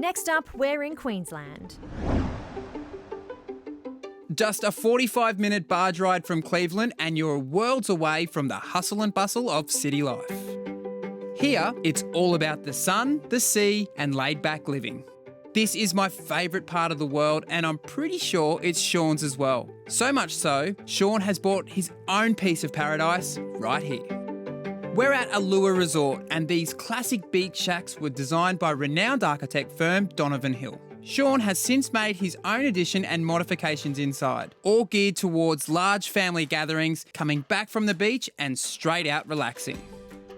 Next up, we're in Queensland. Just a 45-minute barge ride from Cleveland and you're worlds away from the hustle and bustle of city life. Here, it's all about the sun, the sea and laid-back living. This is my favourite part of the world and I'm pretty sure it's Shaun's as well. So much so, Shaun has bought his own piece of paradise right here. We're at Allure Resort and these classic beach shacks were designed by renowned architect firm Donovan Hill. Shaun has since made his own addition and modifications inside, all geared towards large family gatherings, coming back from the beach and straight out relaxing.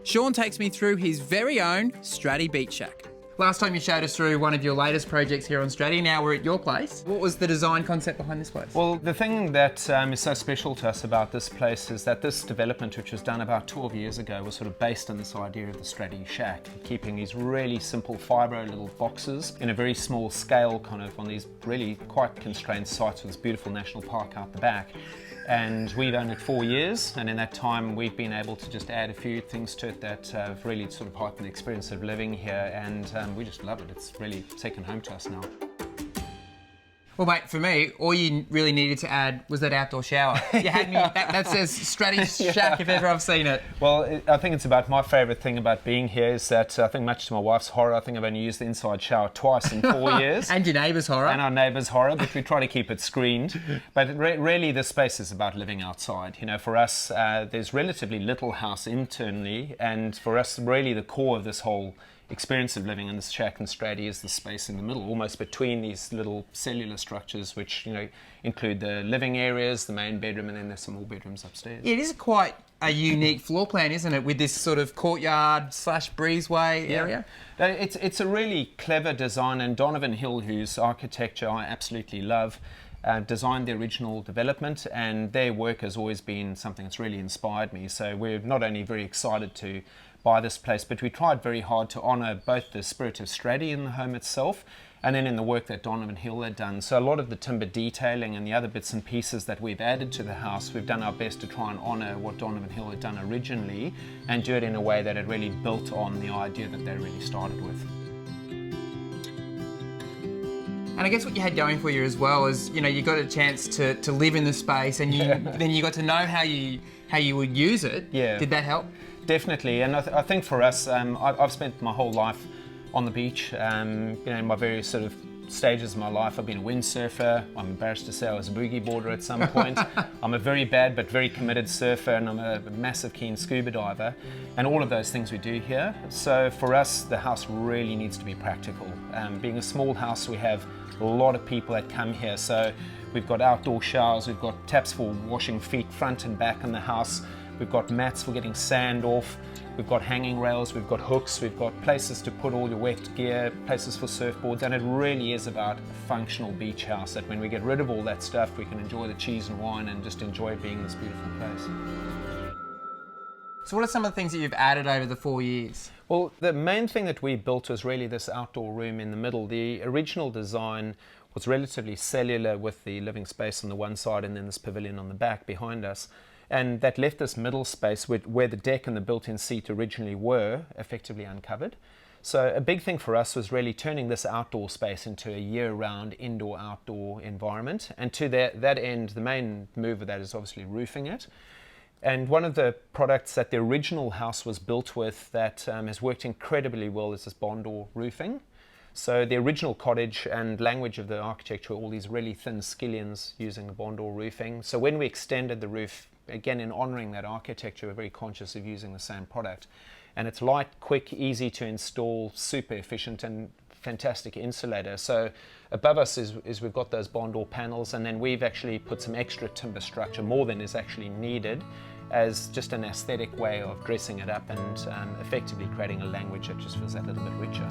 Shaun takes me through his very own Straddie Beach Shack. Last time you showed us through one of your latest projects here on Straddie, now we're at your place. What was the design concept behind this place? Well, the thing that is so special to us about this place is that this development, which was done about 12 years ago, was sort of based on this idea of the Straddie Shack, keeping these really simple fibro little boxes in a very small scale, kind of on these really quite constrained sites with this beautiful national park out the back. And we've owned it 4 years, and in that time we've been able to just add a few things to it that have really sort of heightened the experience of living here, and we just love it. It's really second home to us now. Well, mate, for me, all you really needed to add was that outdoor shower. You had me, that says Straddie Shack if ever I've seen it. Well, I think it's about my favourite thing about being here is that I think much to my wife's horror, I think I've only used the inside shower twice in 4 years. And your neighbour's horror. And our neighbour's horror, but we try to keep it screened. But really the space is about living outside. You know, for us, there's relatively little house internally, and for us, really the core of this whole experience of living in this shack in Straddie is the space in the middle, almost between these little cellular structures, which, you know, include the living areas, the main bedroom, and then there's some more bedrooms upstairs. It is quite a unique floor plan, isn't it, with this sort of courtyard slash breezeway area? It's a really clever design, and Donovan Hill, whose architecture I absolutely love, designed the original development, and their work has always been something that's really inspired me. So we're not only very excited to buy this place, but we tried very hard to honour both the spirit of Straddie in the home itself and then in the work that Donovan Hill had done. So a lot of the timber detailing and the other bits and pieces that we've added to the house, we've done our best to try and honour what Donovan Hill had done originally and do it in a way that it really built on the idea that they really started with. And I guess what you had going for you as well is, you know, you got a chance to live in the space and then you got to know how you would use it. Yeah. Did that help? Definitely, and I think for us, I've spent my whole life on the beach. You know, in my various sort of stages of my life, I've been a windsurfer. I'm embarrassed to say I was a boogie boarder at some point. I'm a very bad but very committed surfer, and I'm a massive keen scuba diver, and all of those things we do here. So for us, the house really needs to be practical. Being a small house, we have a lot of people that come here, so we've got outdoor showers, we've got taps for washing feet front and back in the house. We've got mats for getting sand off, we've got hanging rails, we've got hooks, we've got places to put all your wet gear, places for surfboards, and it really is about a functional beach house that when we get rid of all that stuff, we can enjoy the cheese and wine and just enjoy being in this beautiful place. So what are some of the things that you've added over the 4 years? Well, the main thing that we built was really this outdoor room in the middle. The original design was relatively cellular with the living space on the one side and then this pavilion on the back behind us. And that left this middle space where the deck and the built-in seat originally were effectively uncovered. So a big thing for us was really turning this outdoor space into a year-round indoor-outdoor environment. And to that end, the main move of that is obviously roofing it. And one of the products that the original house was built with that has worked incredibly well is this Bondor roofing. So the original cottage and language of the architecture, all these really thin skillions using the Bondor roofing. So when we extended the roof, again in honouring that architecture, we're very conscious of using the same product. And it's light, quick, easy to install, super efficient and fantastic insulator. So above us is we've got those Bondor panels, and then we've actually put some extra timber structure, more than is actually needed, as just an aesthetic way of dressing it up and effectively creating a language that just feels that little bit richer.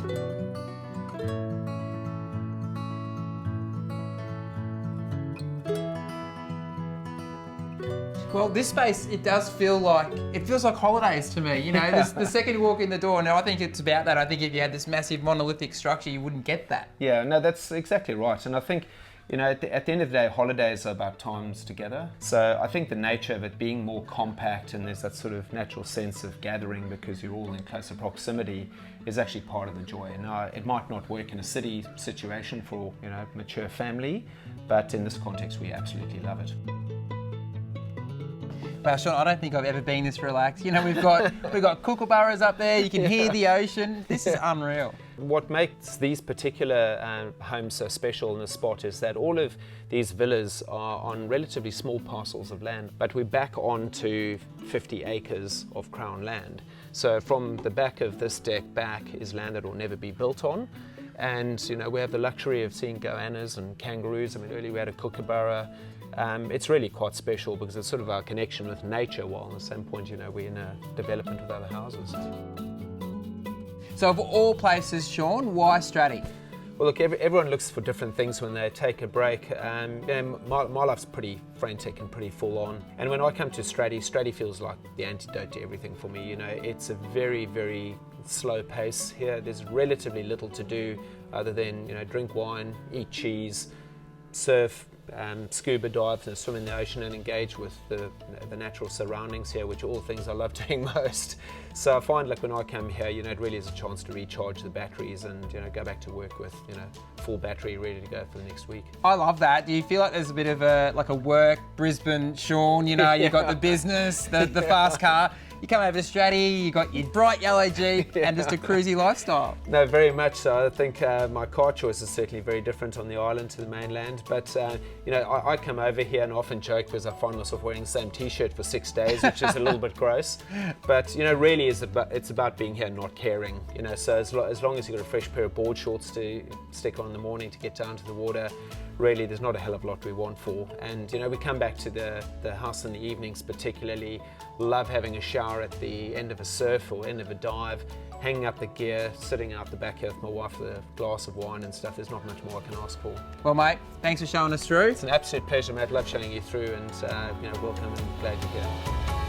Well, this space, it feels like holidays to me. You know, the second you walk in the door, now I think it's about that. I think if you had this massive monolithic structure, you wouldn't get that. Yeah, no, that's exactly right. And I think, you know, at the end of the day, holidays are about times together. So I think the nature of it being more compact and there's that sort of natural sense of gathering because you're all in closer proximity is actually part of the joy. Now, it might not work in a city situation for, you know, mature family, but in this context, we absolutely love it. Wow, Shaun, I don't think I've ever been this relaxed. You know, we've got kookaburras up there. You can hear the ocean. This is unreal. What makes these particular homes so special in the spot is that all of these villas are on relatively small parcels of land, but we're back onto 50 acres of Crown land. So from the back of this deck back is land that will never be built on. And, you know, we have the luxury of seeing goannas and kangaroos. I mean, earlier we had a kookaburra. It's really quite special because it's sort of our connection with nature, while at the same point, you know, we're in a development with other houses. So of all places, Shaun, why Straddie? Well, look, everyone looks for different things when they take a break. You know, my life's pretty frantic and pretty full on. And when I come to Straddie feels like the antidote to everything for me. You know, it's a very, very slow pace here. There's relatively little to do other than, you know, drink wine, eat cheese, surf, scuba dive, and swim in the ocean and engage with the natural surroundings here, which are all things I love doing most. So I find, like, when I come here, you know, it really is a chance to recharge the batteries and, you know, go back to work with, you know, full battery ready to go for the next week. I love that. Do you feel like there's a bit of a work Brisbane Shaun? You know, you've got the business, the fast car. You come over to Straddie, you got your bright yellow Jeep and just a cruisy lifestyle. No, very much so. I think my car choice is certainly very different on the island to the mainland. But, you know, I come over here and often joke because I find myself wearing the same T-shirt for 6 days, which is a little bit gross. But, you know, really it's about being here and not caring. You know, so as long as you've got a fresh pair of board shorts to stick on in the morning to get down to the water, really there's not a hell of a lot we want for. And, you know, we come back to the house in the evenings particularly, love having a shower at the end of a surf or end of a dive, hanging up the gear, sitting out the back here with my wife with a glass of wine and stuff. There's not much more I can ask for. Well, mate, thanks for showing us through. It's an absolute pleasure, mate. Love showing you through, and you know, welcome and glad you're here.